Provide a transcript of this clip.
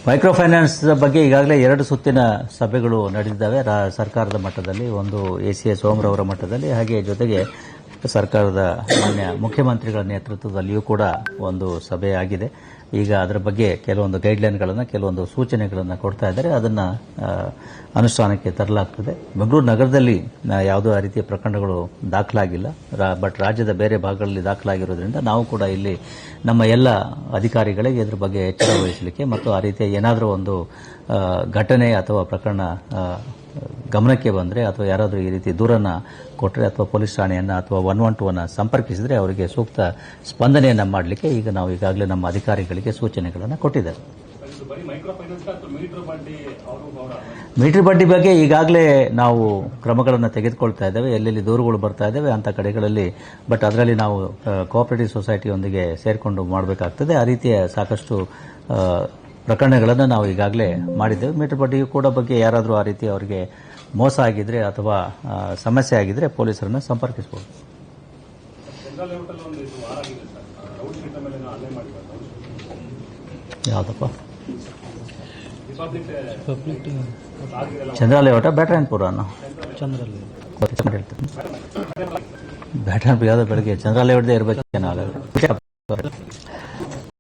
Micro finance ಬಗ್ಗೆ ಈಗಾಗಲೇ 2 ಸುತ್ತಿನ ಸಭೆಗಳು ನಡೆದಿದ್ದಾವೆ ಸರ್ಕಾರದ ಮಟ್ಟದಲ್ಲಿ, ಒಂದು ಎಸಿಎಸ್ ಸೋಮರವರ ಮಟ್ಟದಲ್ಲಿ, ಹಾಗೆ ಜೊತೆಗೆ ಸರ್ಕಾರದ ಮಾನ್ಯ ಮುಖ್ಯಮಂತ್ರಿಗಳ ನೇತೃತ್ವದಲ್ಲಿಯೂ ಕೂಡ ಒಂದು ಸಭೆ ಆಗಿದೆ. ಈಗ ಅದರ ಬಗ್ಗೆ ಕೆಲವೊಂದು ಗೈಡ್ಲೈನ್ಗಳನ್ನು, ಕೆಲವೊಂದು ಸೂಚನೆಗಳನ್ನು ಕೊಡ್ತಾ ಇದ್ದಾರೆ. ಅದನ್ನು ಅನುಷ್ಠಾನಕ್ಕೆ ತರಲಾಗ್ತದೆ. ಬೆಂಗಳೂರು ನಗರದಲ್ಲಿ ಯಾವುದೇ ರೀತಿಯ ಪ್ರಕರಣಗಳು ದಾಖಲಾಗಿಲ್ಲ, ಬಟ್ ರಾಜ್ಯದ ಬೇರೆ ಭಾಗಗಳಲ್ಲಿ ದಾಖಲಾಗಿರೋದ್ರಿಂದ ನಾವು ಕೂಡ ಇಲ್ಲಿ ನಮ್ಮ ಎಲ್ಲ ಅಧಿಕಾರಿಗಳಿಗೆ ಇದರ ಬಗ್ಗೆ ಎಚ್ಚರ ವಹಿಸಲಿಕ್ಕೆ ಮತ್ತು ಆ ರೀತಿಯ ಏನಾದರೂ ಒಂದು ಘಟನೆ ಅಥವಾ ಪ್ರಕರಣ ಗಮನಕ್ಕೆ ಬಂದರೆ ಅಥವಾ ಯಾರಾದರೂ ಈ ರೀತಿ ದೂರನ್ನು ಕೊಟ್ಟರೆ ಅಥವಾ ಪೊಲೀಸ್ ಠಾಣೆಯನ್ನು ಅಥವಾ 112 ಸಂಪರ್ಕಿಸಿದರೆ ಅವರಿಗೆ ಸೂಕ್ತ ಸ್ಪಂದನೆಯನ್ನು ಮಾಡಲಿಕ್ಕೆ ಈಗ ನಾವು ಈಗಾಗಲೇ ನಮ್ಮ ಅಧಿಕಾರಿಗಳಿಗೆ ಸೂಚನೆಗಳನ್ನು ಕೊಟ್ಟಿದ್ದೇವೆ. ಮೀಟರ್ ಬಡ್ಡಿ ಬಗ್ಗೆ ಈಗಾಗಲೇ ನಾವು ಕ್ರಮಗಳನ್ನು ತೆಗೆದುಕೊಳ್ತಾ ಇದ್ದೇವೆ. ಎಲ್ಲೆಲ್ಲಿ ದೂರುಗಳು ಬರ್ತಾ ಇದ್ದೇವೆ ಅಂಥ ಕಡೆಗಳಲ್ಲಿ, ಬಟ್ ಅದರಲ್ಲಿ ನಾವು ಕೋಆಪರೇಟಿವ್ ಸೊಸೈಟಿಯೊಂದಿಗೆ ಸೇರಿಕೊಂಡು ಮಾಡಬೇಕಾಗ್ತದೆ. ಆ ರೀತಿಯ ಸಾಕಷ್ಟು ಪ್ರಕರಣಗಳನ್ನು ನಾವು ಈಗಾಗಲೇ ಮಾಡಿದ್ದೇವೆ. ಮೀಟರ್ ಬಡ್ಡಿಯೂ ಕೂಡ ಬಗ್ಗೆ ಯಾರಾದರೂ ಆ ರೀತಿ ಅವರಿಗೆ ಮೋಸ ಆಗಿದ್ರೆ ಅಥವಾ ಸಮಸ್ಯೆ ಆಗಿದ್ರೆ ಪೊಲೀಸರನ್ನು ಸಂಪರ್ಕಿಸಬಹುದು. ಯಾವುದಪ್ಪ? ಚಂದ್ರ ಲೇಔಟ, ಬ್ಯಾಟರಾಯನಪುರನ? ಬ್ಯಾಟರಾಯನಪುರ ಯಾವುದೋ ಬೆಳಗ್ಗೆ ಚಂದ್ರ ಲೇಔಟ್ದೇ ಇರಬೇಕು.